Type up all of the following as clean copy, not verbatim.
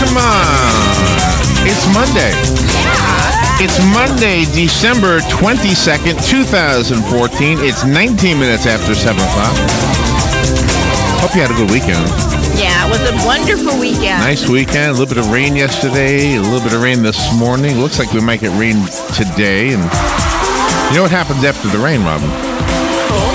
Come on. It's Monday. It's Monday, December 22nd, 2014. It's 19 minutes after 7 o'clock. Hope you had a good weekend. Yeah, it was a wonderful weekend. Nice weekend. A little bit of rain yesterday, a little bit of rain this morning. Looks like we might get rain today. And you know what happens after the rain, Robin? Cold.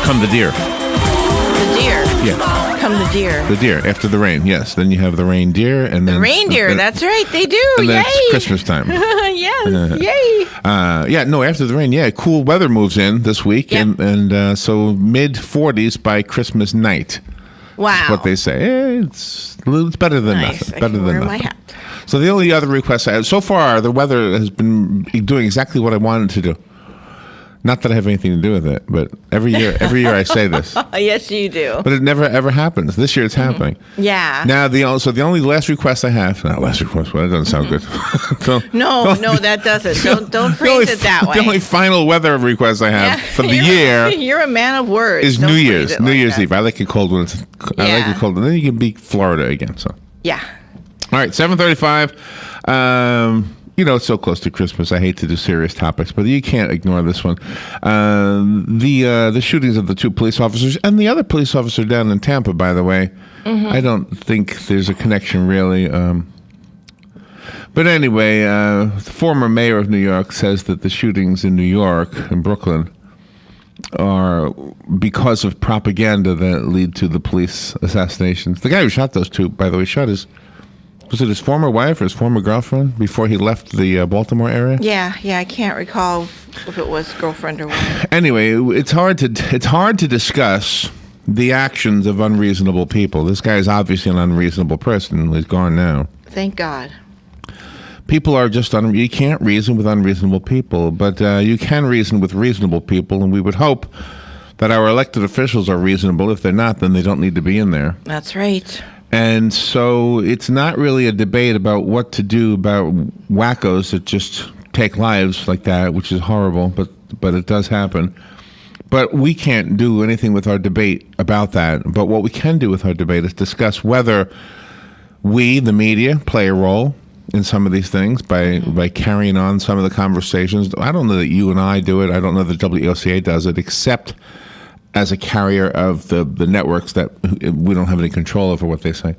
Come the deer. The deer. Yeah. Come the deer. The deer, after the rain, yes. Then you have the reindeer. And then The reindeer, that's right, they do. And then Yay. it's Christmas time. Yes, yay. After the rain, cool weather moves in this week. Yep. And so mid-40s by Christmas night. Wow. That's what they say. It's better than Nice. nothing. I Better can than wear my nothing. hat. So the only other request I have, so far, the weather has been doing exactly what I wanted to do. Not that I have anything to do with it, but every year I say this. Yes, you do. But it never ever happens. This year it's happening. Yeah. Now the only last request I have, well, that doesn't sound good. No, that doesn't. Don't phrase it that way. The only final weather request I have for the year You're a man of words. is Don't New phrase Year's. it New like Year's that. Eve. I like it cold when it's. I like it cold, and then you can be Florida again. So. Yeah. All right, 7:35. It's so close to Christmas. I hate to do serious topics, but you can't ignore this one. The shootings of the two police officers and the other police officer down in Tampa, by the way. Mm-hmm. I don't think there's a connection really. But anyway, the former mayor of New York says that the shootings in New York and Brooklyn are because of propaganda that lead to the police assassinations. The guy who shot those two, by the way, was it his former wife or his former girlfriend before he left the Baltimore area? Yeah. I can't recall if it was girlfriend or wife. Anyway, it's hard to discuss the actions of unreasonable people. This guy is obviously an unreasonable person. He's gone now. Thank God. People are just you can't reason with unreasonable people, but you can reason with reasonable people, and we would hope that our elected officials are reasonable. If they're not, then they don't need to be in there. That's right. And so it's not really a debate about what to do about wackos that just take lives like that, which is horrible, but it does happen. But we can't do anything with our debate about that. But what we can do with our debate is discuss whether we, the media, play a role in some of these things by carrying on some of the conversations. I don't know that you and I do it. I don't know that WOCA does it, except as a carrier of the networks that we don't have any control over what they say.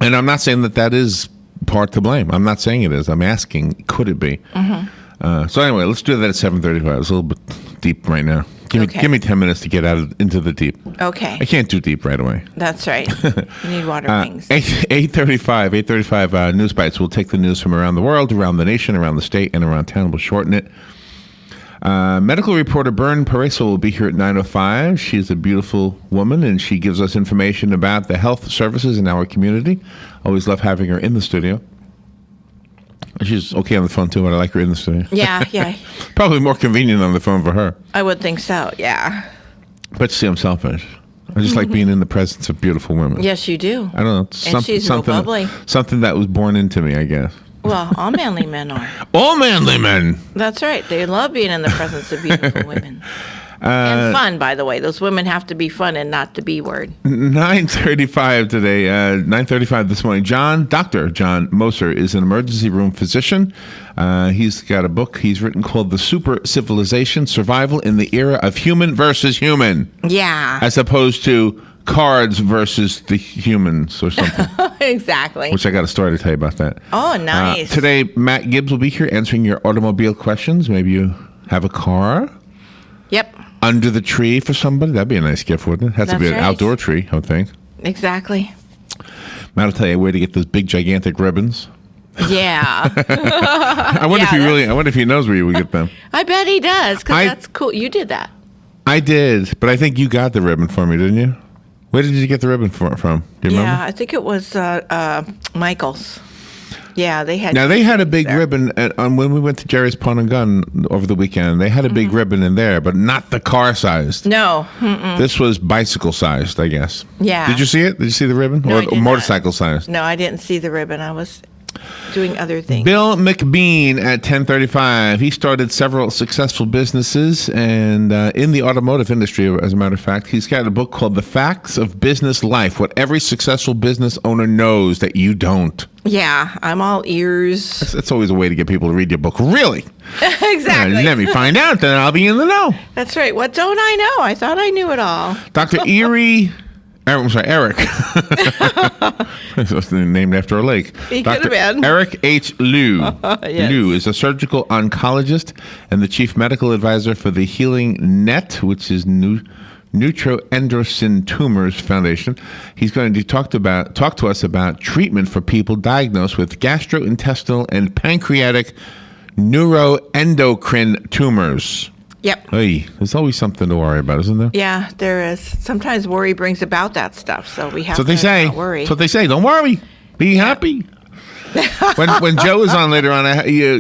And I'm not saying that is part to blame. I'm not saying it is. I'm asking, could it be? Mm-hmm. So anyway, let's do that at 7:35. It's a little bit deep right now. Give me 10 minutes to get into the deep. Okay. I can't do deep right away. That's right. You need water wings. 8:35 News Bites. We'll take the news from around the world, around the nation, around the state, and around town. We'll shorten it. Medical reporter Bern Pareso will be here at 9:05. She's a beautiful woman, and she gives us information about the health services in our community. Always love having her in the studio. She's okay on the phone, too, but I like her in the studio. Yeah. Probably more convenient on the phone for her. I would think so, yeah. But see, I'm selfish. I just like being in the presence of beautiful women. Yes, you do. I don't know. And she's real bubbly. Something that was born into me, I guess. Well, all manly men are. All manly men. That's right. They love being in the presence of beautiful women. And fun, by the way. Those women have to be fun and not the B word. 9:35 today. 9:35 this morning. Dr. John Moser is an emergency room physician. He's got a book he's written called The Super Civilization: Survival in the Era of Human versus Human. Yeah. As opposed to cards versus the humans or something. Exactly. Which I got a story to tell you about that. Oh, nice. Today, Matt Gibbs will be here answering your automobile questions. Maybe you have a car. Yep. Under the tree for somebody. That'd be a nice gift, wouldn't it? Has to be an outdoor tree, I would think. Exactly. Matt will tell you where to get those big, gigantic ribbons. Yeah. I wonder if he knows where you would get them. I bet he does, because that's cool. You did that. I did, but I think you got the ribbon for me, didn't you? Where did you get the ribbon from? Do you remember? Yeah, I think it was Michael's. Yeah, they had. Now, they had a big ribbon when we went to Jerry's Pawn and Gun over the weekend. They had a big ribbon in there, but not the car-sized. No. This was bicycle-sized, I guess. Yeah. Did you see it? Did you see the ribbon? No, or motorcycle-sized? No, I didn't see the ribbon. I was doing other things. Bill McBean at 10:35. He started several successful businesses and in the automotive industry, as a matter of fact. He's got a book called The Facts of Business Life, What Every Successful Business Owner Knows That You Don't. Yeah, I'm all ears. That's always a way to get people to read your book. Really? Exactly. Let me find out, then I'll be in the know. That's right. What don't I know? I thought I knew it all. Dr. Eric. It's named after a lake. He could have been. Eric H. Liu. Yes. Liu is a surgical oncologist and the chief medical advisor for the Healing Net, which is Neuroendocrine Tumors Foundation. He's going to talk to us about treatment for people diagnosed with gastrointestinal and pancreatic neuroendocrine tumors. Yep. Hey, there's always something to worry about, isn't there? Yeah, there is. Sometimes worry brings about that stuff, so we have So to they say. not worry. That's what they say. Don't worry. Be happy. when Joe was on later on,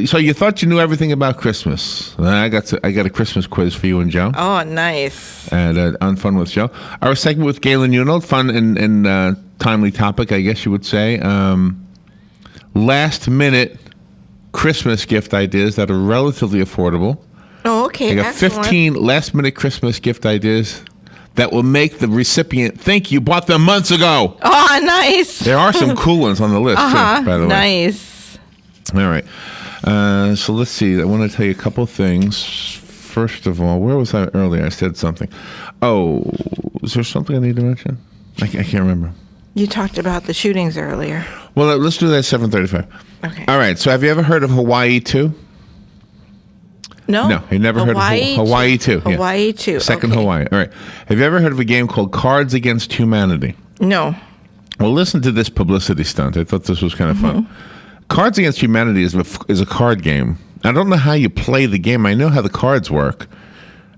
so you thought you knew everything about Christmas. I got a Christmas quiz for you and Joe. Oh, nice. And on Fun with Joe. Our segment with Galen Unold, fun and timely topic, I guess you would say. Last minute Christmas gift ideas that are relatively affordable. Oh, okay. I got Excellent. 15 last minute Christmas gift ideas that will make the recipient think you bought them months ago. Oh, nice. There are some cool ones on the list, too, by the way. Nice. All right. So let's see. I want to tell you a couple things. First of all, where was I earlier? I said something. Oh, is there something I need to mention? I can't remember. You talked about the shootings earlier. Well, let's do that at 7:35. Okay. All right. So have you ever heard of Hawaii 2? No? No, you never heard of Hawaii 2. Yeah. Hawaii 2. Second okay. Hawaii. All right. Have you ever heard of a game called Cards Against Humanity? No. Well, listen to this publicity stunt. I thought this was kind of fun. Cards Against Humanity is a card game. I don't know how you play the game. I know how the cards work.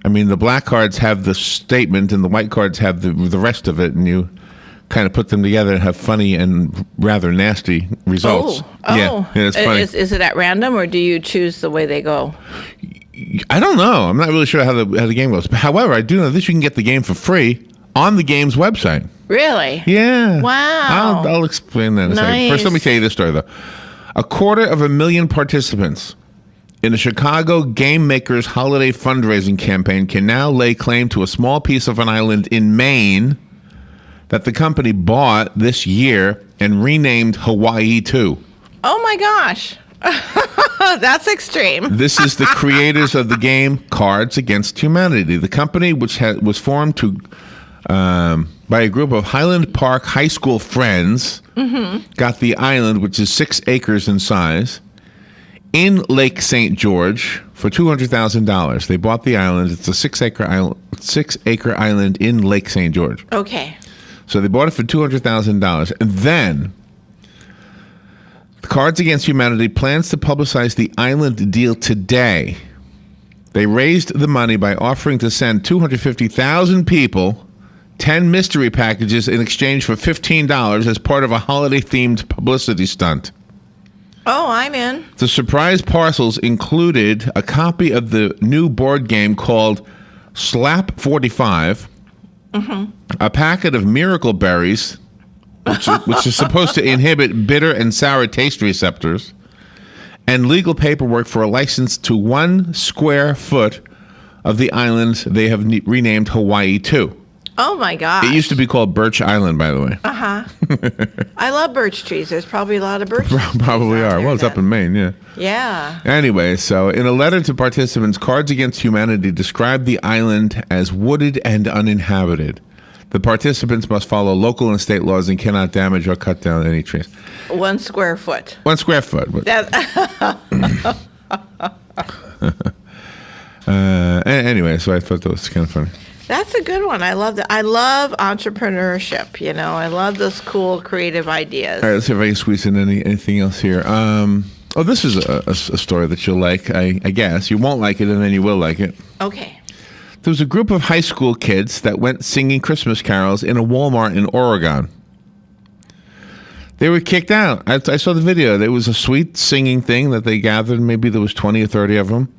I mean, the black cards have the statement and the white cards have the rest of it, and you kind of put them together and have funny and rather nasty results. Oh. Yeah, it's funny. Is it at random, or do you choose the way they go? I don't know. I'm not really sure how the game goes. However, I do know this: you can get the game for free on the game's website. Really? Yeah. Wow. I'll explain that in a second. Nice. First, let me tell you this story, though. 250,000 participants in the Chicago Game Makers Holiday Fundraising Campaign can now lay claim to a small piece of an island in Maine that the company bought this year and renamed Hawaii 2. Oh, my gosh. That's extreme. This is the creators of the game Cards Against Humanity. The company, which was formed by a group of Highland Park High School friends, got the island, which is 6 acres in size, in Lake St. George for $200,000. They bought the island. It's a 6-acre island in Lake St. George. Okay. So they bought it for $200,000, and then Cards Against Humanity plans to publicize the island deal today. They raised the money by offering to send 250,000 people 10 mystery packages in exchange for $15 as part of a holiday-themed publicity stunt. Oh, I'm in. The surprise parcels included a copy of the new board game called Slap 45, a packet of miracle berries, which is supposed to inhibit bitter and sour taste receptors, and legal paperwork for a license to 1 square foot of the island they have renamed Hawaii 2. Oh, my gosh. It used to be called Birch Island, by the way. I love birch trees. There's probably a lot of birch trees. Probably out are. there Well, it's up then. in Maine, yeah. Yeah. Anyway, so in a letter to participants, Cards Against Humanity described the island as wooded and uninhabited. The participants must follow local and state laws and cannot damage or cut down any trees. 1 square foot. 1 square foot. But, anyway, so I thought that was kind of funny. That's a good one. I love that. I love entrepreneurship. You know, I love those cool, creative ideas. All right, let's see if I can squeeze in anything else here. This is a story that you'll like, I guess. You won't like it, and then you will like it. Okay. There was a group of high school kids that went singing Christmas carols in a Walmart in Oregon. They were kicked out. I saw the video. There was a sweet singing thing that they gathered. Maybe there was 20 or 30 of them.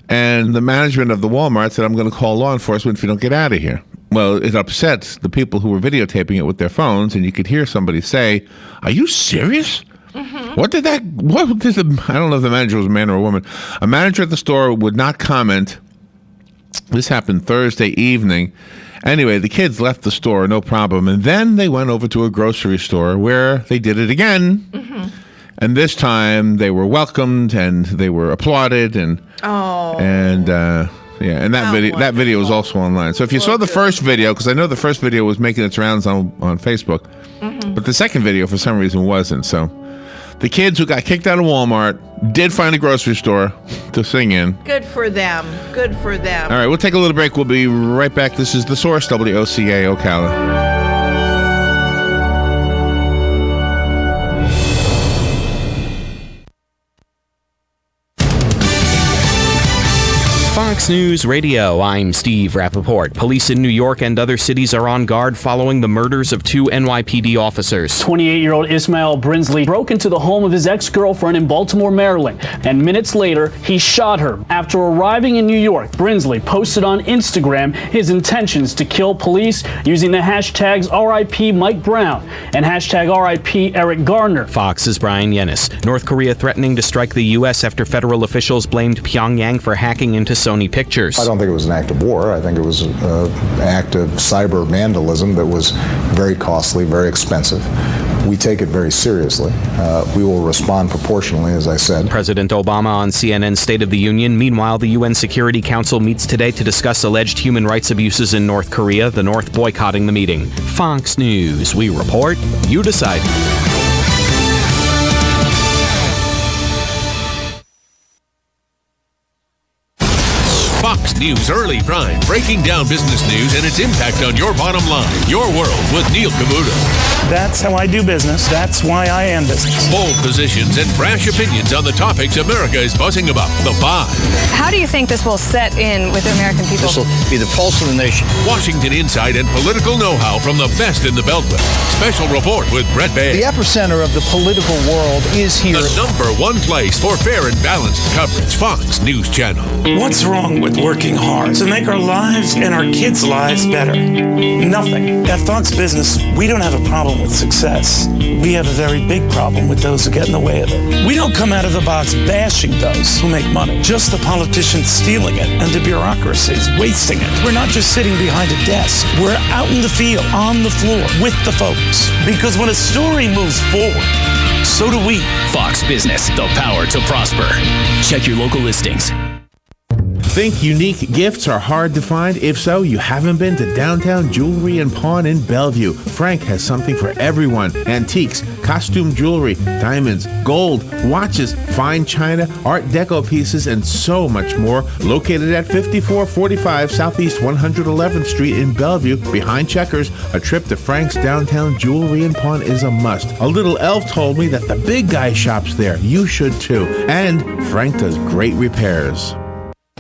And the management of the Walmart said, I'm going to call law enforcement if you don't get out of here. Well, it upset the people who were videotaping it with their phones, and you could hear somebody say, are you serious? What did I don't know if the manager was a man or a woman. A manager at the store would not comment. This happened Thursday evening. Anyway, the kids left the store, no problem. And then they went over to a grocery store where they did it again. And this time they were welcomed and they were applauded. And that video was also online. So if you saw the first video, because I know the first video was making its rounds on Facebook, but the second video for some reason wasn't. So the kids who got kicked out of Walmart did find a grocery store to sing in. Good for them. Good for them. All right, we'll take a little break. We'll be right back. This is The Source, WOCA Ocala. Fox News Radio, I'm Steve Rappaport. Police in New York and other cities are on guard following the murders of 2 NYPD officers. 28-year-old Ismail Brinsley broke into the home of his ex-girlfriend in Baltimore, Maryland, and minutes later, he shot her. After arriving in New York, Brinsley posted on Instagram his intentions to kill police using the hashtags RIP Mike Brown and hashtag RIP Eric Garner. Fox's Brian Yennis. North Korea threatening to strike the U.S. after federal officials blamed Pyongyang for hacking into Sony Pictures. I don't think it was an act of war. I think it was an act of cyber vandalism that was very costly, very expensive. We take it very seriously. We will respond proportionally, as I said. President Obama on CNN's State of the Union. Meanwhile, the UN Security Council meets today to discuss alleged human rights abuses in North Korea, the North boycotting the meeting. Fox News. We report, you decide. Fox News Early Prime, breaking down business news and its impact on your bottom line. Your World with Neil Cavuto. That's how I do business. That's why I am business. Bold positions and brash opinions on the topics America is buzzing about. The Five. How do you think this will set in with the American people? This will be the pulse of the nation. Washington insight and political know-how from the best in the Beltway. Special report with Brett Baer. The epicenter of the political world is here. The #1 place for fair and balanced coverage. Fox News Channel. What's wrong with working hard to make our lives and our kids' lives better? Nothing. At Fox Business, we don't have a problem with success. We have a very big problem with those who get in the way of it. We don't come out of the box bashing those who make money, just the politicians stealing it and the bureaucracies wasting it. We're not just sitting behind a desk. We're out in the field, on the floor, with the folks. Because when a story moves forward, so do we. Fox Business, the power to prosper. Check your local listings. Think unique gifts are hard to find? If so, you haven't been to Downtown Jewelry and Pawn in Bellevue. Frank has something for everyone. Antiques, costume jewelry, diamonds, gold, watches, fine china, art deco pieces, and so much more. Located at 5445 Southeast 111th Street in Bellevue, behind Checkers, a trip to Frank's Downtown Jewelry and Pawn is a must. A little elf told me that the big guy shops there. You should too. And Frank does great repairs.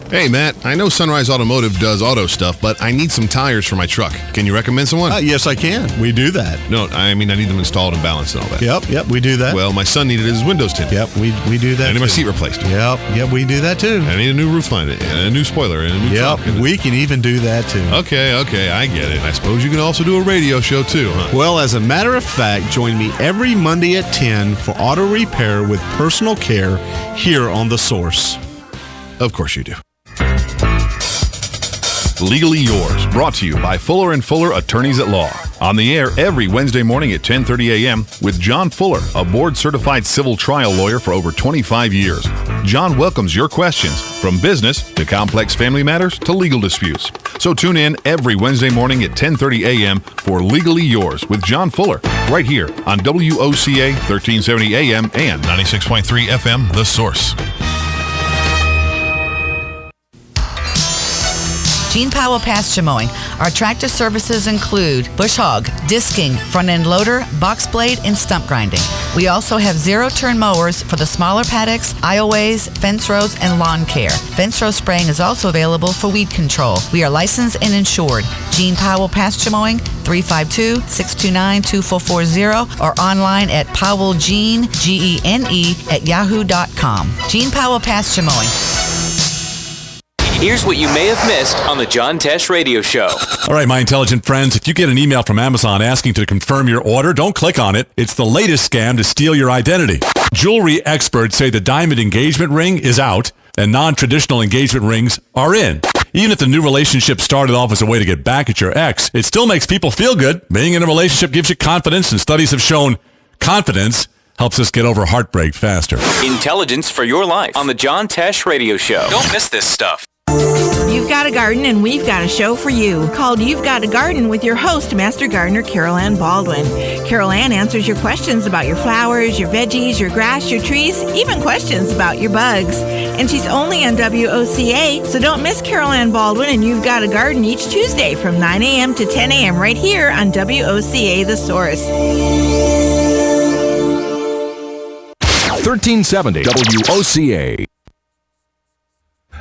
Hey, Matt, I know Sunrise Automotive does auto stuff, but I need some tires for my truck. Can you recommend someone? Yes, I can. We do that. No, I mean, I need them installed and balanced and all that. Yep, we do that. Well, my son needed his windows tinted. Yep, we do that. I need my seat replaced. Yep, we do that too. I need a new roof line, and a new spoiler, and a new trunk. We can even do that too. Okay, I get it. I suppose you can also do a radio show too, huh? Well, as a matter of fact, join me every Monday at 10 for auto repair with personal care here on The Source. Of course you do. Legally Yours, brought to you by Fuller & Fuller Attorneys at Law. On the air every Wednesday morning at 10:30 a.m. with John Fuller, a board-certified civil trial lawyer for over 25 years. John welcomes your questions, from business to complex family matters to legal disputes. So tune in every Wednesday morning at 10:30 a.m. for Legally Yours with John Fuller, right here on WOCA 1370 AM and 96.3 FM, The Source. Gene Powell Pasture Mowing. Our tractor services include bush hog, disking, front end loader, box blade, and stump grinding. We also have zero-turn mowers for the smaller paddocks, aisleways, fence rows, and lawn care. Fence row spraying is also available for weed control. We are licensed and insured. Gene Powell Pasture Mowing, 352-629-2440, or online at powellgene, Gene, @yahoo.com. Gene Powell Pasture Mowing. Here's what you may have missed on the John Tesh Radio Show. All right, my intelligent friends, if you get an email from Amazon asking to confirm your order, don't click on it. It's the latest scam to steal your identity. Jewelry experts say the diamond engagement ring is out and non-traditional engagement rings are in. Even if the new relationship started off as a way to get back at your ex, it still makes people feel good. Being in a relationship gives you confidence, and studies have shown confidence helps us get over heartbreak faster. Intelligence for your life on the John Tesh Radio Show. Don't miss this stuff. You've got a garden, and we've got a show for you called You've Got a Garden with your host, Master Gardener Carol Ann Baldwin. Carol Ann answers your questions about your flowers, your veggies, your grass, your trees, even questions about your bugs. And she's only on WOCA, so don't miss Carol Ann Baldwin and You've Got a Garden each Tuesday from 9 a.m. to 10 a.m. right here on WOCA The Source. 1370 WOCA.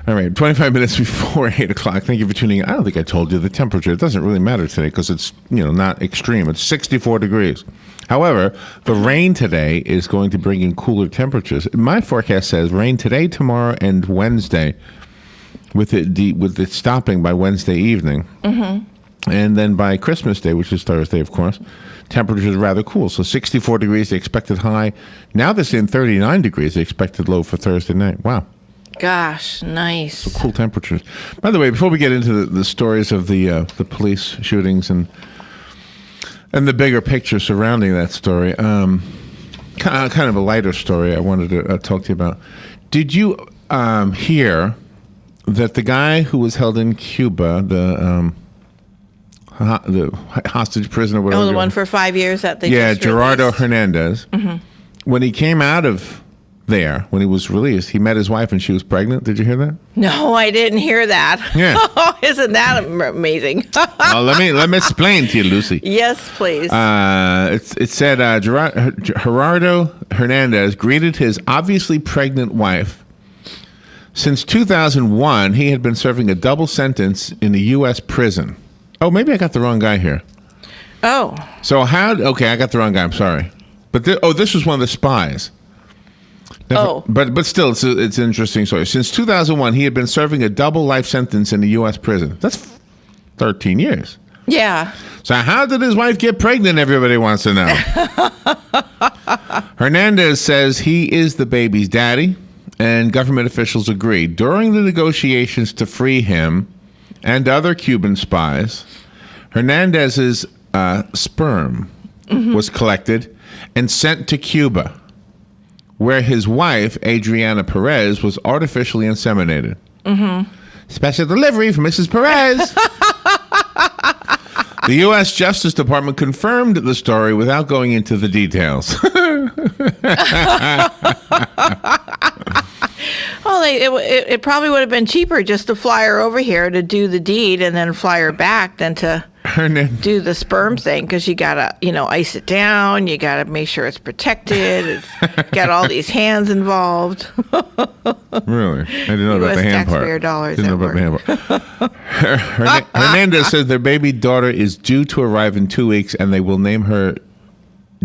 All right, 25 minutes before 8 o'clock. Thank you for tuning in. I don't think I told you the temperature. It doesn't really matter today because it's, not extreme. It's 64 degrees. However, the rain today is going to bring in cooler temperatures. My forecast says rain today, tomorrow, and Wednesday, with it stopping by Wednesday evening. Mm-hmm. And then by Christmas Day, which is Thursday, of course, temperatures are rather cool. So 64 degrees, the expected high. Now they're saying 39 degrees, the expected low for Thursday night. Wow. Gosh, nice. So cool temperatures. By the way, before we get into the stories of the police shootings and the bigger picture surrounding that story, kind of a lighter story I wanted to talk to you about. Did you hear that the guy who was held in Cuba, the hostage prisoner, whatever, the one for 5 years that they Gerardo released. Hernandez, mm-hmm. when he came out of there, when he was released, he met his wife and she was pregnant. Did you hear that? No, I didn't hear that. Yeah. Isn't that amazing? Well, let me explain to you, Lucy. Yes, please. It said Gerardo Hernandez greeted his obviously pregnant wife. Since 2001, he had been serving a double sentence in a U.S. prison. Oh, maybe I got the wrong guy here. Oh. So okay, I got the wrong guy. I'm sorry. But this was one of the spies. But still, it's an interesting story. Since 2001, he had been serving a double life sentence in a U.S. prison. That's 13 years. Yeah. So how did his wife get pregnant, everybody wants to know. Hernandez says he is the baby's daddy, and government officials agree. During the negotiations to free him and other Cuban spies, Hernandez's sperm was collected and sent to Cuba, where his wife, Adriana Perez, was artificially inseminated. Mm-hmm. Special delivery for Mrs. Perez. The U.S. Justice Department confirmed the story without going into the details. Well, it probably would have been cheaper just to fly her over here to do the deed and then fly her back than to do the sperm thing, because you gotta, ice it down. You gotta make sure it's protected. It's got all these hands involved. Really? I didn't know about the hand part. Taxpayer dollars. Didn't know about the hand part. Hernandez says their baby daughter is due to arrive in 2 weeks, and they will name her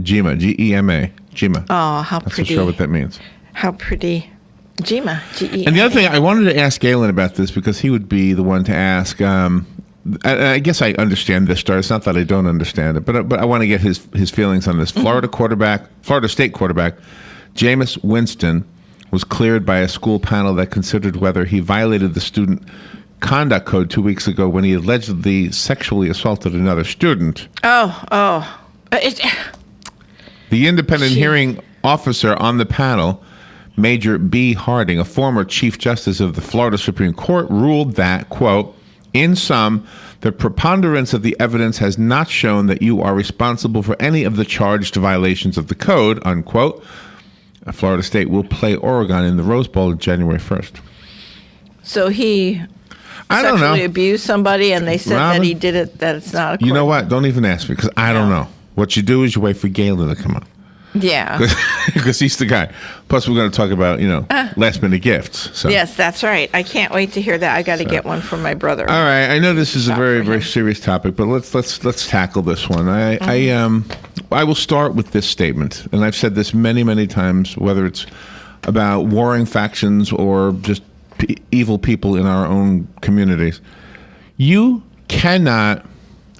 Gema, G-E-M-A, Gema. Oh, how pretty. Not so sure what that means. How pretty. Gema, G-E-M-A. And the other thing, I wanted to ask Galen about this because he would be the one to ask. I guess I understand this story. It's not that I don't understand it, but I want to get his feelings on this. Florida State quarterback, Jameis Winston, was cleared by a school panel that considered whether he violated the student conduct code 2 weeks ago when he allegedly sexually assaulted another student. The independent hearing officer on the panel, Major B. Harding, a former Chief Justice of the Florida Supreme Court, ruled that, quote, in sum, the preponderance of the evidence has not shown that you are responsible for any of the charged violations of the code, unquote. Florida State will play Oregon in the Rose Bowl January 1st. So he sexually abused somebody, and they said that he did it, that it's not a You know what? Don't even ask me, because I don't know. What you do is you wait for Galen to come on. Yeah. Because he's the guy. Plus, we're going to talk about, last-minute gifts. So. Yes, that's right. I can't wait to hear that. I got to get one for my brother. All right. I know this is a very, very serious topic, but let's tackle this one. I will start with this statement, and I've said this many, many times, whether it's about warring factions or just evil people in our own communities. You cannot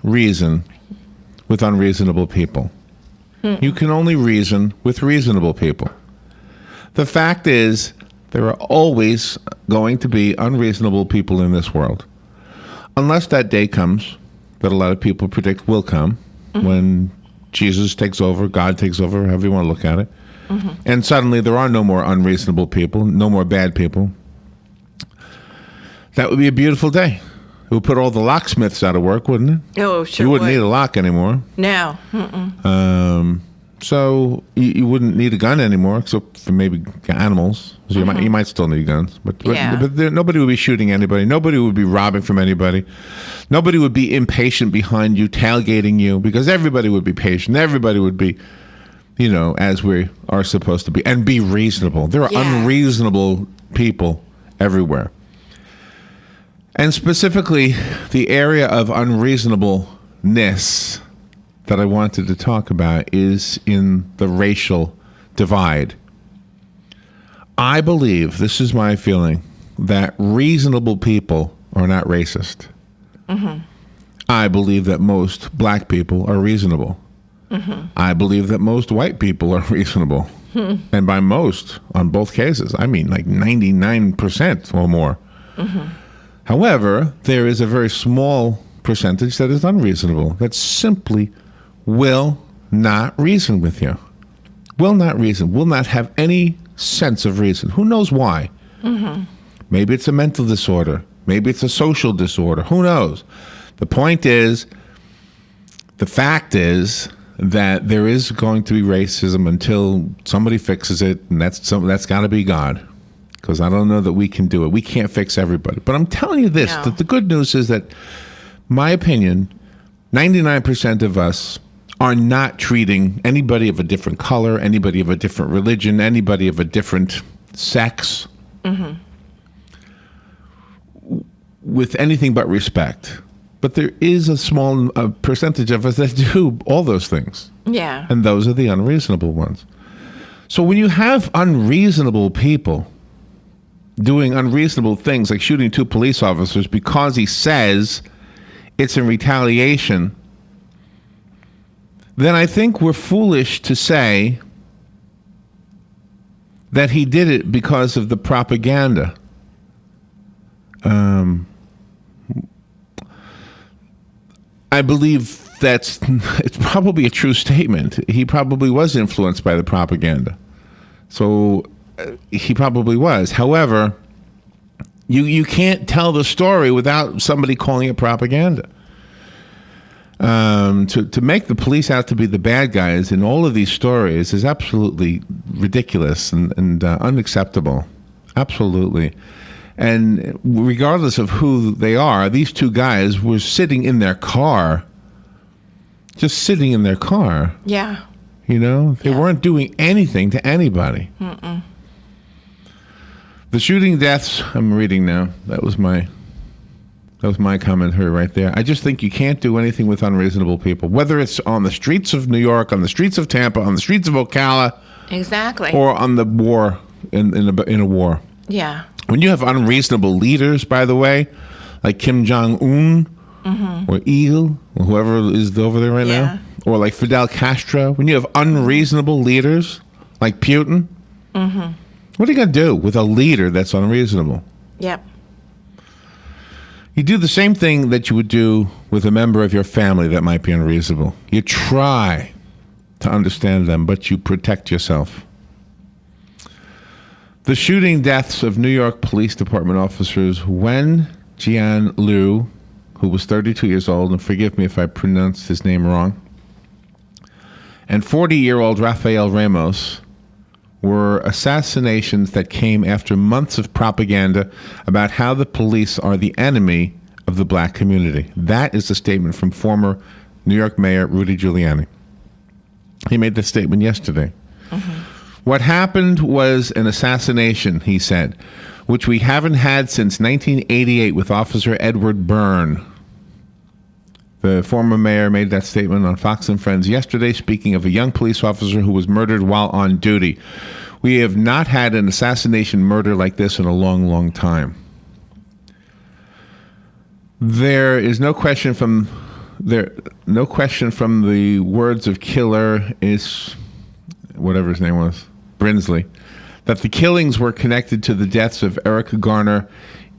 reason with unreasonable people. You can only reason with reasonable people. The fact is, there are always going to be unreasonable people in this world. Unless that day comes, that a lot of people predict will come, when Jesus takes over, God takes over, however you want to look at it. And suddenly there are no more unreasonable people, no more bad people. That would be a beautiful day. It would put all the locksmiths out of work, wouldn't it? Oh, sure. You wouldn't need a lock anymore. No. So you wouldn't need a gun anymore, except for maybe animals. So you might still need guns, but nobody would be shooting anybody. Nobody would be robbing from anybody. Nobody would be impatient behind you, tailgating you, because everybody would be patient. Everybody would be, as we are supposed to be, and be reasonable. There are unreasonable people everywhere. And specifically, the area of unreasonableness that I wanted to talk about is in the racial divide. I believe, this is my feeling, that reasonable people are not racist. I believe that most black people are reasonable. I believe that most white people are reasonable. And by most, on both cases, I mean like 99% or more. However, there is a very small percentage that is unreasonable, that simply will not reason with you. Will not reason, will not have any sense of reason. Who knows why? Maybe it's a mental disorder. Maybe it's a social disorder. Who knows? The point is, the fact is that there is going to be racism until somebody fixes it, and that's got to be God. Because I don't know that we can do it. We can't fix everybody. But I'm telling you this, that the good news is that, my opinion, 99% of us are not treating anybody of a different color, anybody of a different religion, anybody of a different sex with anything but respect. But there is a small percentage of us that do all those things. Yeah. And those are the unreasonable ones. So when you have unreasonable people doing unreasonable things like shooting 2 police officers because he says it's in retaliation, then I think we're foolish to say that he did it because of the propaganda. I believe it's probably a true statement. He probably was influenced by the propaganda. So he probably was. However, you can't tell the story without somebody calling it propaganda. To make the police out to be the bad guys in all of these stories is absolutely ridiculous and unacceptable. Absolutely. And regardless of who they are, these 2 guys were sitting in their car, just sitting in their car. Yeah. They weren't doing anything to anybody. The shooting deaths, I'm reading now. That was my commentary right there. I just think you can't do anything with unreasonable people, whether it's on the streets of New York, on the streets of Tampa, on the streets of Ocala. Exactly. Or on the war, in a war. Yeah. When you have unreasonable leaders, by the way, like Kim Jong-un or Il, or whoever is over there right now, or like Fidel Castro, when you have unreasonable leaders like Putin, what are you going to do with a leader that's unreasonable? Yep. You do the same thing that you would do with a member of your family that might be unreasonable. You try to understand them, but you protect yourself. The shooting deaths of New York Police Department officers Wen Jian Liu, who was 32 years old, and forgive me if I pronounced his name wrong, and 40-year-old Rafael Ramos were assassinations that came after months of propaganda about how the police are the enemy of the black community. That is a statement from former New York Mayor Rudy Giuliani. He made this statement yesterday. What happened was an assassination, he said, which we haven't had since 1988 with Officer Edward Byrne. The former mayor made that statement on Fox and Friends yesterday, speaking of a young police officer who was murdered while on duty. We have not had an assassination murder like this in a long, long time. There is no question from the words of killer is whatever his name was, Brinsley, that the killings were connected to the deaths of Erica Garner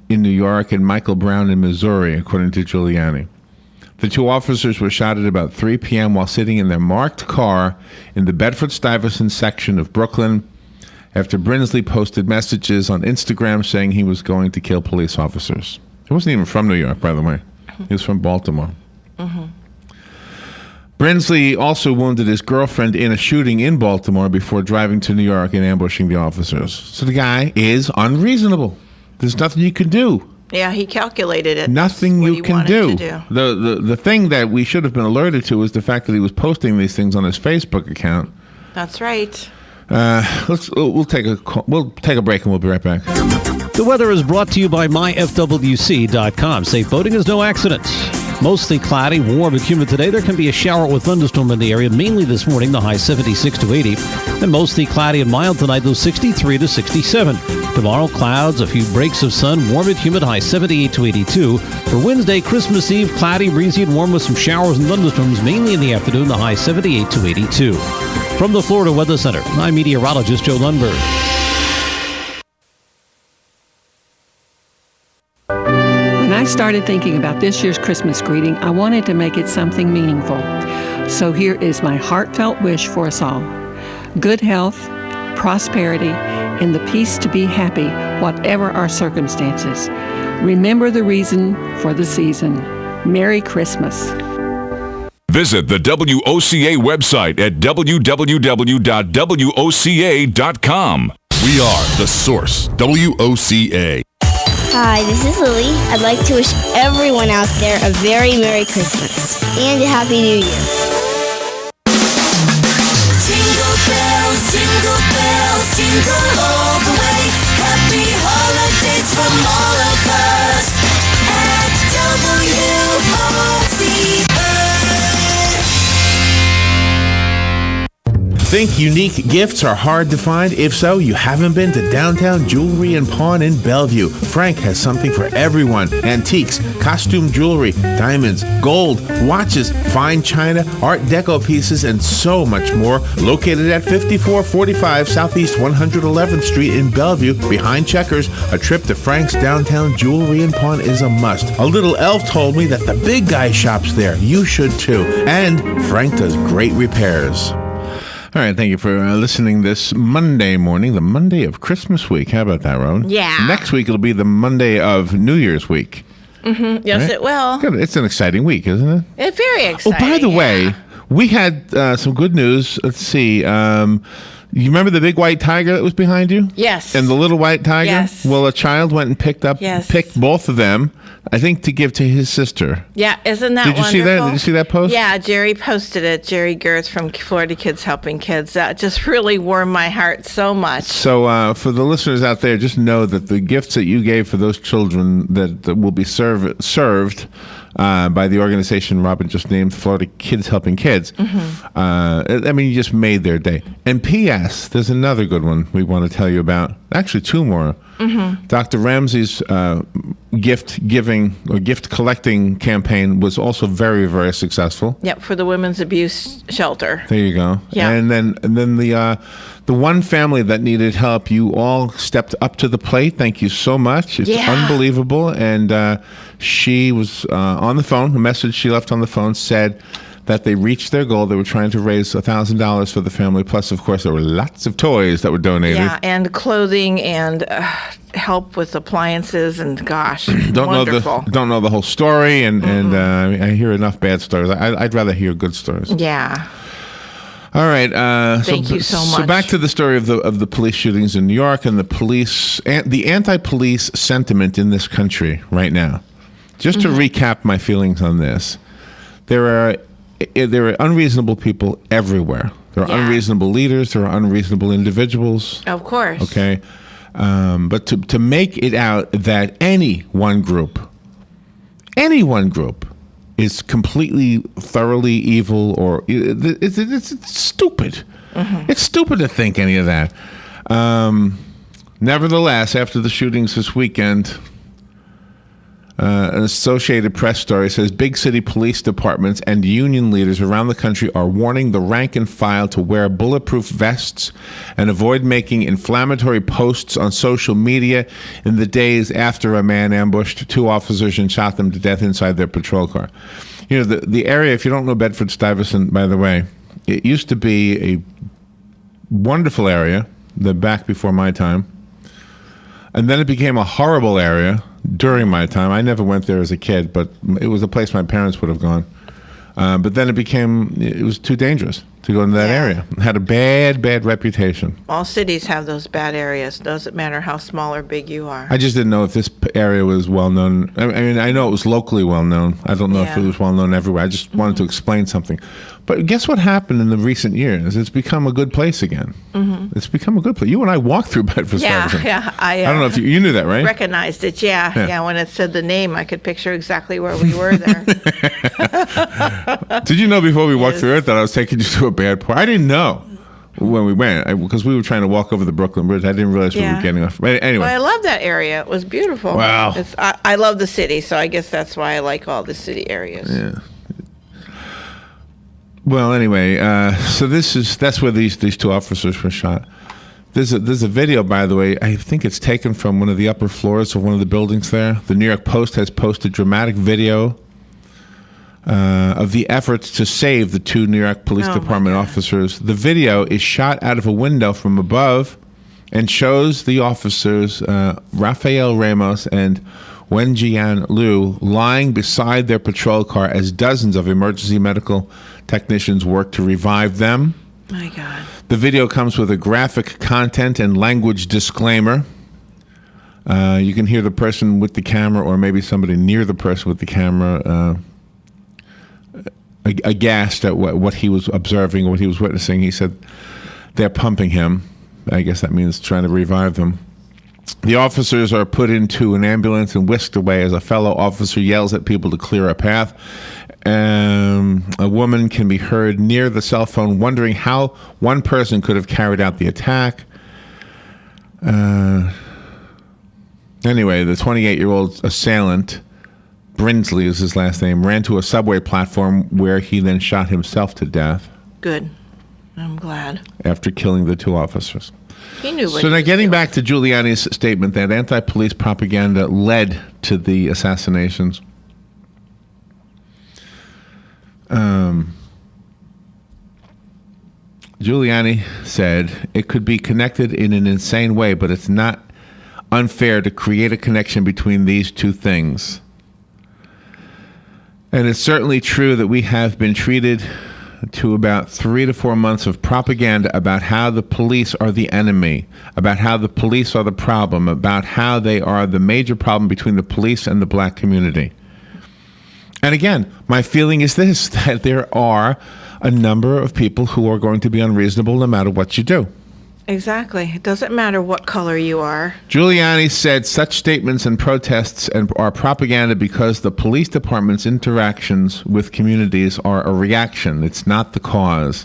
in New York and Michael Brown in Missouri, according to Giuliani. The two officers were shot at about 3 p.m. while sitting in their marked car in the Bedford-Stuyvesant section of Brooklyn after Brinsley posted messages on Instagram saying he was going to kill police officers. He wasn't even from New York, by the way. He was from Baltimore. Mm-hmm. Brinsley also wounded his girlfriend in a shooting in Baltimore before driving to New York and ambushing the officers. So the guy is unreasonable. There's nothing you can do. Yeah, he calculated it. Nothing you can do. Do. The thing that we should have been alerted to is the fact that he was posting these things on his Facebook account. That's right. We'll take a break and we'll be right back. The weather is brought to you by myfwc.com. Safe boating is no accident. Mostly cloudy, warm and humid today. There can be a shower with thunderstorm in the area, mainly this morning, the high 76 to 80. And mostly cloudy and mild tonight, those 63 to 67. Tomorrow, clouds, a few breaks of sun, warm and humid, high 78 to 82. For Wednesday, Christmas Eve, cloudy, breezy, and warm with some showers and thunderstorms, mainly in the afternoon, the high 78 to 82. From the Florida Weather Center, I'm meteorologist Joe Lundberg. When I started thinking about this year's Christmas greeting, I wanted to make it something meaningful. So here is my heartfelt wish for us all. Good health, prosperity, and the peace to be happy, whatever our circumstances. Remember the reason for the season. Merry Christmas. Visit the WOCA website at www.woca.com. We are The Source, WOCA. Hi, this is Lily. I'd like to wish everyone out there a very Merry Christmas and a Happy New Year. Jingle bells, jingle all the way. Happy holidays from all of us at WOCA. Think unique gifts are hard to find? If so, you haven't been to Downtown Jewelry and Pawn in Bellevue. Frank has something for everyone. Antiques, costume jewelry, diamonds, gold, watches, fine china, art deco pieces, and so much more. Located at 5445 Southeast 111th Street in Bellevue, behind Checkers, a trip to Frank's Downtown Jewelry and Pawn is a must. A little elf told me that the big guy shops there. You should too. And Frank does great repairs. All right, thank you for listening this Monday morning, the Monday of Christmas week. How about that, Rowan? Yeah. Next week, it'll be the Monday of New Year's week. Mm-hmm. Yes, right? It will. Good. It's an exciting week, isn't it? It's very exciting. Oh, by the way, we had some good news. Let's see. You remember the big white tiger that was behind you? Yes. And the little white tiger? Yes. Well, a child went and picked both of them, I think, to give to his sister. Yeah, isn't that wonderful? Did you see that? Did you see that post? Yeah, Jerry posted it. Jerry Girth from Florida Kids Helping Kids. That just really warmed my heart so much. So for the listeners out there, just know that the gifts that you gave for those children that will be served by the organization Robin just named, Florida Kids Helping Kids. Mm-hmm. I mean, you just made their day. And P.S., there's another good one we want to tell you about. Actually, two more. Mm-hmm. Dr. Ramsey's gift giving or gift collecting campaign was also very, very successful. Yep, for the Women's Abuse Shelter. There you go. Yeah. And then the one family that needed help, you all stepped up to the plate. Thank you so much. It's unbelievable. And she was on the phone. A message she left on the phone said that they reached their goal. They were trying to raise $1,000 for the family. Plus, of course, there were lots of toys that were donated. Yeah, and clothing and help with appliances and gosh, wonderful. Don't know the whole story, and I hear enough bad stories. I'd rather hear good stories. Yeah. All right. Thank you so much. So back to the story of the police shootings in New York and the anti-police sentiment in this country right now. Just to recap my feelings on this, there are unreasonable people everywhere. There are unreasonable leaders. There are unreasonable individuals. Of course. Okay. But to make it out that any one group is completely, thoroughly evil, or it's stupid. Mm-hmm. It's stupid to think any of that. Nevertheless, after the shootings this weekend, an Associated Press story says big city police departments and union leaders around the country are warning the rank and file to wear bulletproof vests and avoid making inflammatory posts on social media in the days after a man ambushed 2 officers and shot them to death inside their patrol car. You know, the area, if you don't know Bedford-Stuyvesant, by the way, it used to be a wonderful area, back before my time. And then it became a horrible area during my time. I never went there as a kid, but it was a place my parents would have gone. But then it was too dangerous to go into that area. It had a bad reputation. All cities have those bad areas. Doesn't matter how small or big you are. I just didn't know if this area was well known. I mean, I know it was locally well known. I don't know if it was well known everywhere. I just wanted to explain something. But guess what happened in the recent years? It's become a good place again. Mm-hmm. It's become a good place. You and I walked through Bedford-Stuyvesant. Yeah. I don't know if you knew that, right? Recognized it, yeah. When it said the name, I could picture exactly where we were there. Did you know before we walked through it that I was taking you to a bad part? I didn't know when we went because we were trying to walk over the Brooklyn Bridge. I didn't realize we were getting off. But anyway. Well, I love that area. It was beautiful. Wow. I love the city, so I guess that's why I like all the city areas. Yeah. Well, anyway, so that's where these 2 officers were shot. There's a video, by the way. I think it's taken from one of the upper floors of one of the buildings there. The New York Post has posted dramatic video of the efforts to save the 2 New York Police Department officers. The video is shot out of a window from above and shows the officers, Rafael Ramos and Wenjian Liu, lying beside their patrol car as dozens of emergency medical technicians work to revive them. My God. The video comes with a graphic content and language disclaimer. You can hear the person with the camera, or maybe somebody near the person with the camera, aghast at what he was observing, what he was witnessing. He said they're pumping him. I guess that means trying to revive them. The officers are put into an ambulance and whisked away as a fellow officer yells at people to clear a path. A woman can be heard near the cell phone wondering how one person could have carried out the attack. Anyway, the 28-year-old assailant, Brinsley is his last name, ran to a subway platform where he then shot himself to death. Good. I'm glad. After killing the 2 officers. He knew what So now getting back to Giuliani's statement that anti-police propaganda led to the assassinations. Giuliani said it could be connected in an insane way, but it's not unfair to create a connection between these 2 things. And it's certainly true that we have been treated to about 3 to 4 months of propaganda about how the police are the enemy, about how the police are the problem, about how they are the major problem between the police and the black community. And again, my feeling is this, that there are a number of people who are going to be unreasonable no matter what you do. Exactly. It doesn't matter what color you are. Giuliani said such statements and protests are propaganda because the police department's interactions with communities are a reaction. It's not the cause.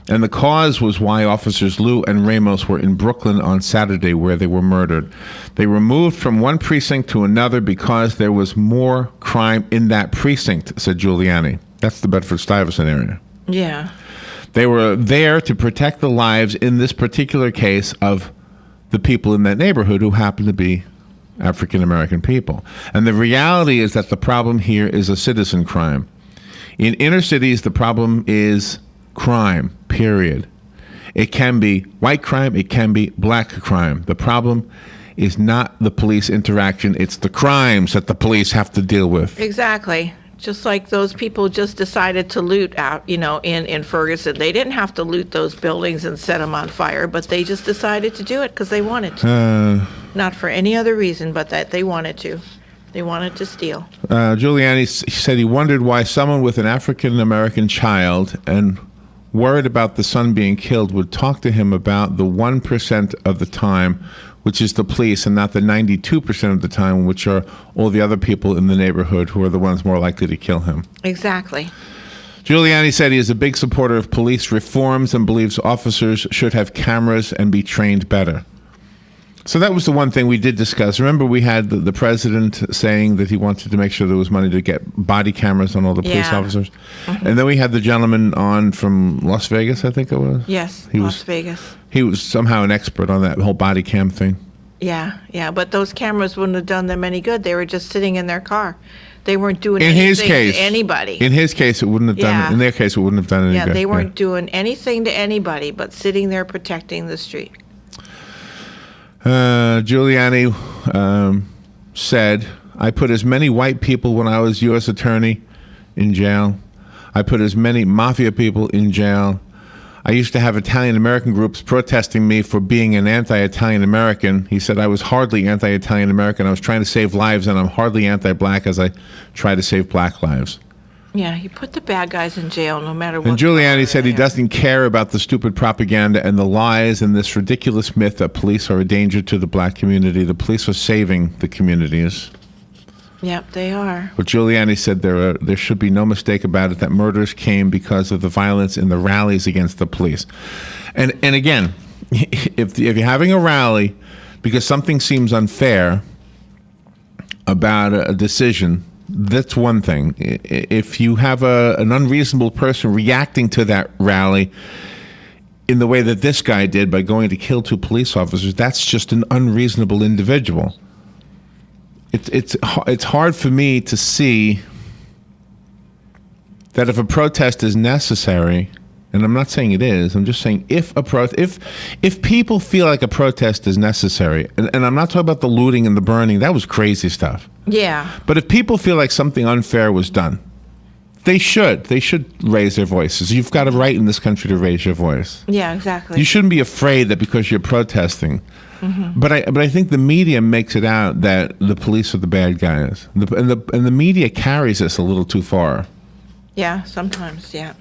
And the cause was why officers Liu and Ramos were in Brooklyn on Saturday, where they were murdered. They were moved from one precinct to another because there was more crime in that precinct, said Giuliani. That's the Bedford-Stuyvesant area. Yeah. They were there to protect the lives, in this particular case, of the people in that neighborhood who happen to be African-American people. And the reality is that the problem here is a citizen crime. In inner cities, the problem is crime, period. It can be white crime, it can be black crime. The problem is not the police interaction, it's the crimes that the police have to deal with. Exactly. Just like those people just decided to loot out, in Ferguson. They didn't have to loot those buildings and set them on fire, but they just decided to do it because they wanted to. Not for any other reason, but that they wanted to. They wanted to steal. Giuliani said he wondered why someone with an African-American child and worried about the son being killed would talk to him about the 1% of the time, which is the police, and not the 92% of the time, which are all the other people in the neighborhood who are the ones more likely to kill him. Exactly. Giuliani said he is a big supporter of police reforms and believes officers should have cameras and be trained better. So that was the one thing we did discuss. Remember, we had the president saying that he wanted to make sure there was money to get body cameras on all the police officers. Mm-hmm. And then we had the gentleman on from Las Vegas, I think it was. Yes, Las Vegas. He was somehow an expert on that whole body cam thing. Yeah, but those cameras wouldn't have done them any good. They were just sitting in their car. They weren't doing anything to anybody. In his case, it wouldn't have done. In their case, it wouldn't have done any good. Yeah, they weren't doing anything to anybody but sitting there protecting the street. Giuliani said, I put as many white people when I was U.S. attorney in jail. I put as many mafia people in jail. I used to have Italian-American groups protesting me for being an anti-Italian-American. He said I was hardly anti-Italian-American. I was trying to save lives, and I'm hardly anti-black as I try to save black lives. Yeah, he put the bad guys in jail no matter what. And Giuliani said he doesn't care about the stupid propaganda and the lies and this ridiculous myth that police are a danger to the black community. The police are saving the communities. Yep, they are. But Giuliani said there should be no mistake about it that murders came because of the violence in the rallies against the police. And again, if you're having a rally because something seems unfair about a decision, that's one thing. If you have an unreasonable person reacting to that rally in the way that this guy did by going to kill 2 police officers, that's just an unreasonable individual. It's hard for me to see that if a protest is necessary, and I'm not saying it is, I'm just saying if people feel like a protest is necessary, and I'm not talking about the looting and the burning, that was crazy stuff. Yeah. But if people feel like something unfair was done, they should raise their voices. You've got a right in this country to raise your voice. Yeah, exactly. You shouldn't be afraid that because you're protesting. Mm-hmm. But I think the media makes it out that the police are the bad guys, and the media carries this a little too far. Yeah, sometimes. Yeah.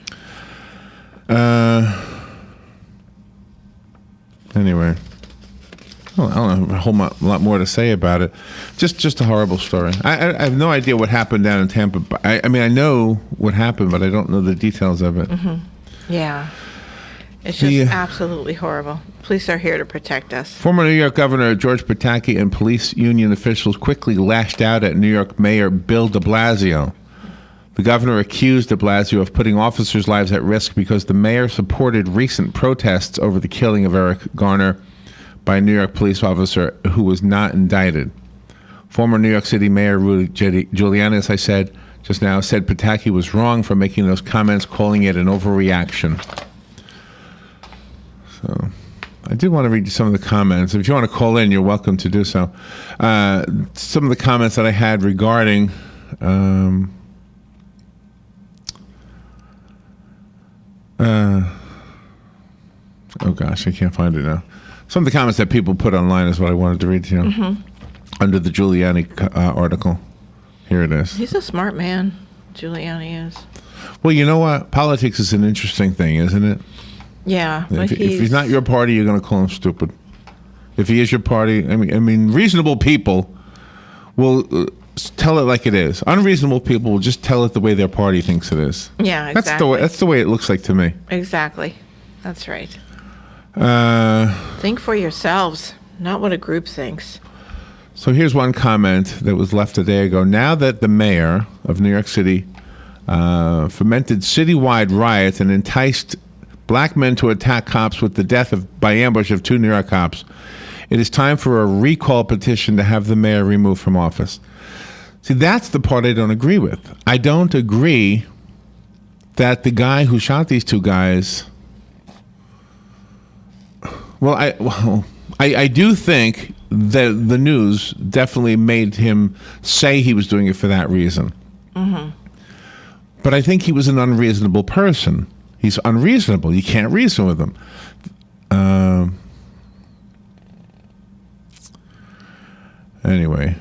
Anyway, I don't have a whole lot more to say about it. Just a horrible story. I have no idea what happened down in Tampa. I mean, I know what happened, but I don't know the details of it. Mm-hmm. Yeah. It's just absolutely horrible. Police are here to protect us. Former New York Governor George Pataki and police union officials quickly lashed out at New York Mayor Bill de Blasio. The governor accused de Blasio of putting officers' lives at risk because the mayor supported recent protests over the killing of Eric Garner by a New York police officer who was not indicted. Former New York City Mayor Rudy Giuliani, as I said just now, said Pataki was wrong for making those comments, calling it an overreaction. So I did want to read you some of the comments. If you want to call in, you're welcome to do so. Some of the comments that I had regarding oh gosh, I can't find it now. Some of the comments that people put online is what I wanted to read to you. Mm-hmm. Under the Giuliani article. Here it is. He's a smart man, Giuliani is. Well, you know what? Politics is an interesting thing, isn't it? Yeah. If he's not your party, you're going to call him stupid. If he is your party, I mean, reasonable people will tell it like it is. Unreasonable people will just tell it the way their party thinks it is. Yeah, exactly. That's the way it looks like to me. Exactly. That's right. Think for yourselves, not what a group thinks. So here's one comment that was left a day ago. Now that the mayor of New York City fomented citywide riots and enticed black men to attack cops with the death by ambush of 2 New York cops, it is time for a recall petition to have the mayor removed from office. See, that's the part I don't agree with. I don't agree that the guy who shot these 2 guys... Well, I do think that the news definitely made him say he was doing it for that reason. Mm-hmm. But I think he was an unreasonable person. He's unreasonable. You can't reason with him. Anyway,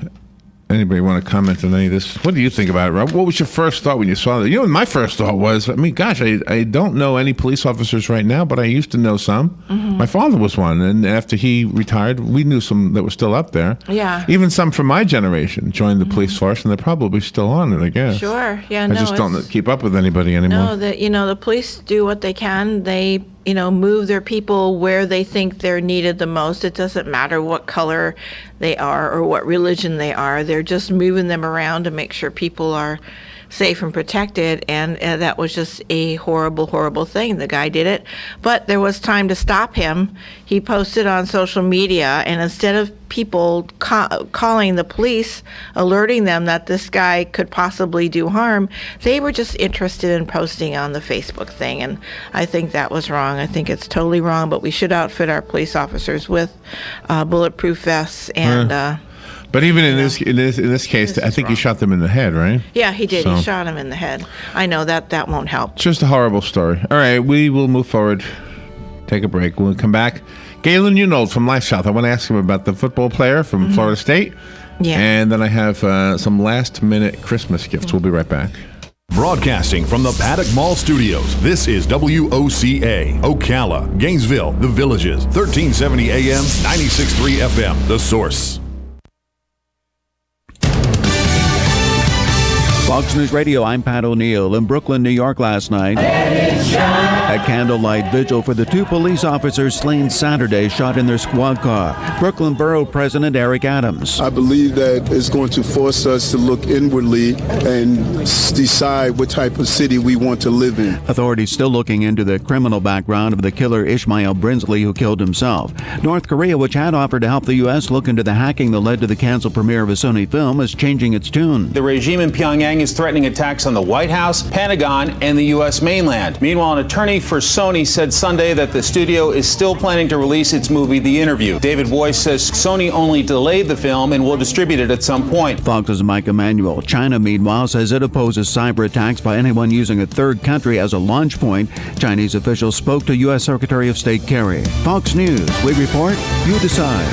anybody want to comment on any of this? What do you think about it, Rob? What was your first thought when you saw that? You know, my first thought was, I mean, gosh, I don't know any police officers right now, but I used to know some. Mm-hmm. My father was one, and after he retired, we knew some that were still up there. Yeah. Even some from my generation joined the police force, and they're probably still on it, I guess. Sure. Yeah. I No. just don't keep up with anybody anymore. No. The police do what they can. They move their people where they think they're needed the most. It doesn't matter what color they are or what religion they are. They're just moving them around to make sure people are safe and protected, and that was just a horrible, horrible thing. The guy did it, but there was time to stop him. He posted on social media, and instead of people calling the police, alerting them that this guy could possibly do harm, they were just interested in posting on the Facebook thing, and I think that was wrong. I think it's totally wrong, but we should outfit our police officers with bulletproof vests and but even in this case, I think he shot them in the head, right? yeah, he did. So- He shot him in the head. I know that won't help. Just a horrible story. All right, we will move forward. Take a break. When we come back, Galen Unold from Life South. I want to ask him about the football player from Florida State. Yeah. And then I have some last-minute Christmas gifts. We'll be right back. Broadcasting from the Paddock Mall Studios, this is WOCA, Ocala, Gainesville, The Villages, 1370 AM, 96.3 FM, The Source. Fox News Radio, I'm Pat O'Neill. In Brooklyn, New York last night, a candlelight vigil for the two police officers slain Saturday shot in their squad car. Brooklyn Borough President Eric Adams. I believe that it's going to force us to look inwardly and decide what type of city we want to live in. Authorities still looking into the criminal background of the killer Ishmael Brinsley, who killed himself. North Korea, which had offered to help the U.S. look into the hacking that led to the canceled premiere of a Sony film, is changing its tune. The regime in Pyongyang is threatening attacks on the White House, Pentagon, and the U.S. mainland. Meanwhile, an attorney for Sony said Sunday that the studio is still planning to release its movie, The Interview. David Boyce says Sony only delayed the film and will distribute it at some point. Fox's Mike Emanuel. China, meanwhile, says it opposes cyber attacks by anyone using a third country as a launch point. Chinese officials spoke to U.S. Secretary of State Kerry. Fox News, we report, you decide.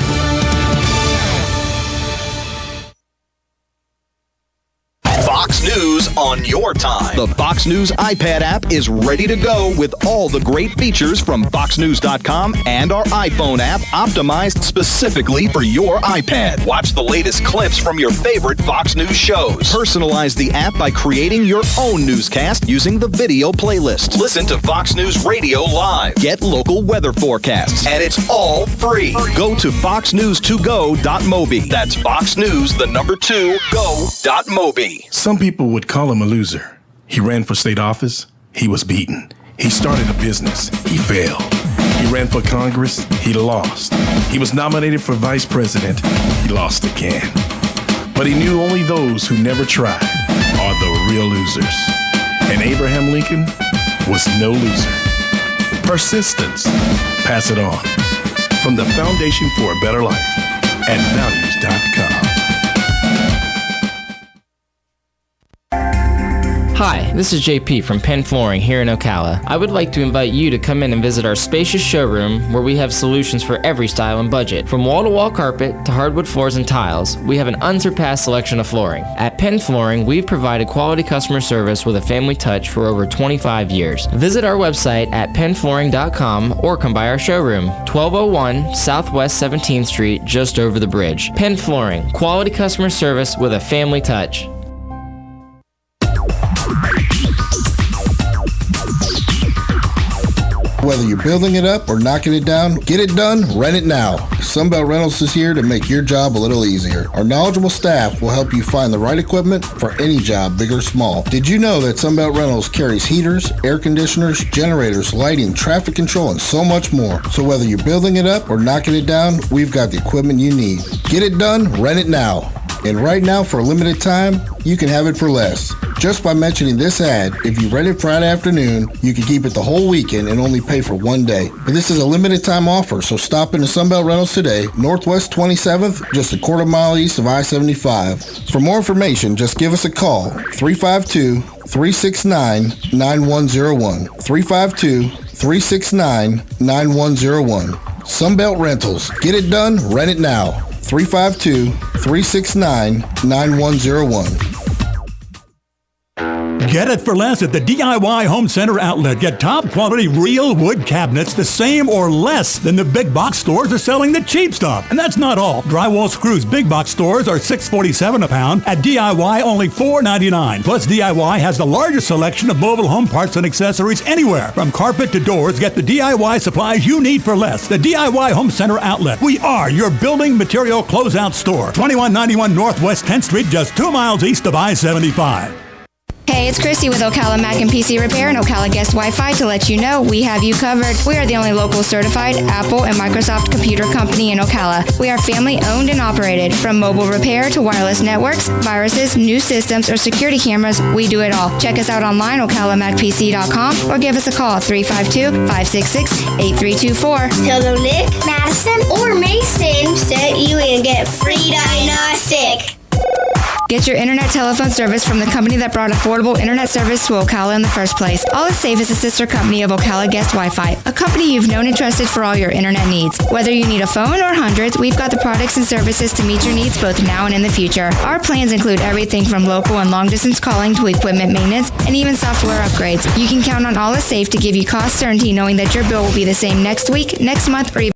Fox News on your time. The Fox News iPad app is ready to go with all the great features from FoxNews.com and our iPhone app optimized specifically for your iPad. Watch the latest clips from your favorite Fox News shows. Personalize the app by creating your own newscast using the video playlist. Listen to Fox News Radio live. Get local weather forecasts. And it's all free. Go to foxnews2go.mobi. That's foxnews2go.mobi. Some people would call him a loser. He ran for state office. He was beaten. He started a business. He failed. He ran for Congress. He lost. He was nominated for vice president. He lost again. But he knew only those who never tried are the real losers. And Abraham Lincoln was no loser. Persistence. Pass it on. From the Foundation for a Better Life at values.com. Hi, this is JP from Penn Flooring here in Ocala. I would like to invite you to come in and visit our spacious showroom where we have solutions for every style and budget. From wall-to-wall carpet to hardwood floors and tiles, we have an unsurpassed selection of flooring. At Penn Flooring, we've provided quality customer service with a family touch for over 25 years. Visit our website at pennflooring.com or come by our showroom, 1201 Southwest 17th Street, just over the bridge. Penn Flooring, quality customer service with a family touch. Whether you're building it up or knocking it down, get it done, rent it now. Sunbelt Rentals is here to make your job a little easier. Our knowledgeable staff will help you find the right equipment for any job, big or small. Did you know that Sunbelt Rentals carries heaters, air conditioners, generators, lighting, traffic control, and so much more? So whether you're building it up or knocking it down, we've got the equipment you need. Get it done, rent it now. And right now, for a limited time, you can have it for less. Just by mentioning this ad, if you rent it Friday afternoon, you can keep it the whole weekend and only pay for one day. But this is a limited time offer, so stop into Sunbelt Rentals today, Northwest 27th, just a quarter mile east of I-75. For more information, just give us a call, 352-369-9101. 352-369-9101. Sunbelt Rentals. Get it done, rent it now. 352-369-9101. Get it for less at the DIY Home Center outlet. Get top quality real wood cabinets the same or less than the big box stores are selling the cheap stuff. And that's not all. Drywall screws big box stores are $6.47 a pound. At DIY, only $4.99. Plus, DIY has the largest selection of mobile home parts and accessories anywhere. From carpet to doors, get the DIY supplies you need for less. The DIY Home Center outlet. We are your building material closeout store. 2191 Northwest 10th Street, just 2 miles east of I-75. Hey, it's Christy with Ocala Mac and PC Repair and Ocala Guest Wi-Fi to let you know we have you covered. We are the only local certified Apple and Microsoft computer company in Ocala. We are family owned and operated. From mobile repair to wireless networks, viruses, new systems, or security cameras, we do it all. Check us out online, ocalamacpc.com, or give us a call, 352-566-8324. Tell them Nick, Madison, or Mason sent you and get free diagnostic. Get your internet telephone service from the company that brought affordable internet service to Ocala in the first place. All Is Safe is a sister company of Ocala Guest Wi-Fi, a company you've known and trusted for all your internet needs. Whether you need a phone or hundreds, we've got the products and services to meet your needs both now and in the future. Our plans include everything from local and long-distance calling to equipment maintenance and even software upgrades. You can count on All Is Safe to give you cost certainty knowing that your bill will be the same next week, next month, or even